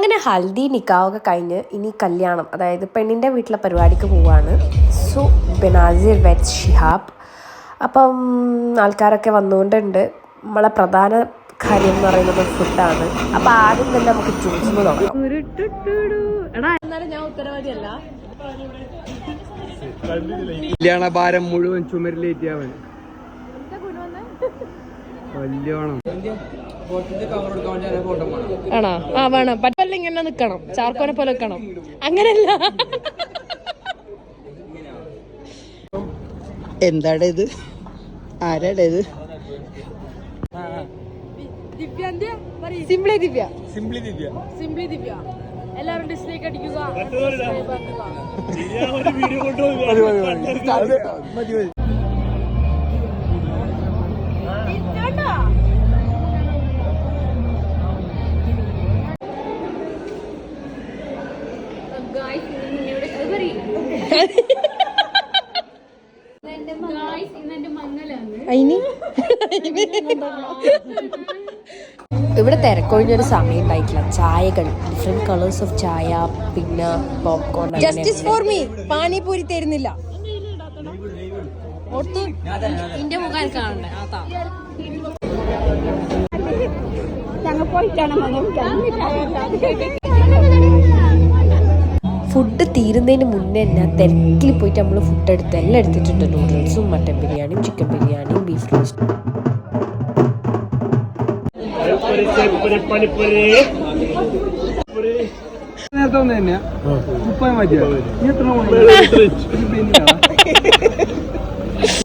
അങ്ങനെ ഹൽദി നിക്കാഹൊക്കെ കഴിഞ്ഞ് ഇനി കല്യാണം, അതായത് പെണ്ണിൻ്റെ വീട്ടിലെ പരിപാടിക്ക് പോവാണ്. So Benazir wed Shihab. അപ്പം ആൾക്കാരൊക്കെ വന്നുകൊണ്ടുണ്ട്. നമ്മളെ പ്രധാന കാര്യം എന്ന് പറയുന്നത് ഫുഡാണ്. അപ്പം ആദ്യം തന്നെ നമുക്ക് ജ്യൂസ് തുടങ്ങാം. ഞാൻ ഉത്തരവാദിയല്ല. കല്യാണ ഭാരം മുഴുവൻ ചുമരിലേറ്റിയാവൻ കല്യാണം ആണോ? ആ വേണം. പറ്റല്ല ഇങ്ങനെ നിക്കണം, ചാർക്കോനെ പോലെ നിക്കണം. അങ്ങനല്ല. എന്താടേ ഇത്? ആരാടേ ഇത്? സിംപ്ലി ദിവ്യ. സിംപ്ലി ദിവ്യ. സിംപ്ലി ദിവ്യ. എല്ലാവരും ഡിസ്ലൈക്ക് അടിക്കുക. ഇവിടെ തിരക്കൊഴിഞ്ഞൊരു സമയം ഉണ്ടായിട്ടില്ല. ചായകൾ, ഡിഫറെന്റ് കളേഴ്സ് ഓഫ് ചായ, പിന്നെ popcorn. Justice for me. Pani puri തരുന്നില്ല. ഇന്റെ മുഖം കാണണ്ടേ? ഫുഡ് തീരുന്നതിന് മുന്നേ തന്നെ തിരക്കിൽ പോയിട്ട് നമ്മൾ ഫുഡ് എല്ലാം എടുത്തിട്ടുണ്ട്. നൂഡിൽസും, മട്ടൻ ബിരിയാണിയും, ചിക്കൻ ബിരിയാണിയും, ബീഫ് റോസ്റ്റും.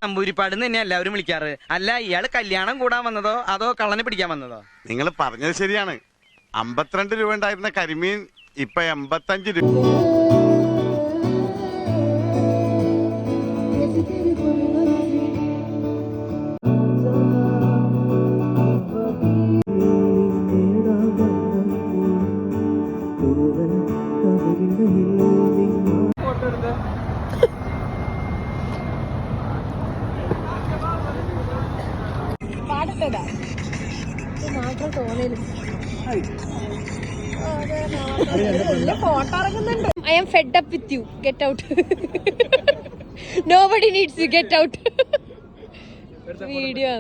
നമ്പൂരിപ്പാട് തന്നെ എല്ലാവരും വിളിക്കാറ്. അല്ല, ഇയാള് കല്യാണം കൂടാൻ വന്നതോ അതോ കള്ളനെ പിടിക്കാൻ വന്നതോ? നിങ്ങൾ പറഞ്ഞത് ശരിയാണ്. 52 രൂപ ഉണ്ടായിരുന്ന കരിമീൻ ഇപ്പൊ 85 രൂപ. I am fed up with you. Get out. Nobody needs you. Get out. Video.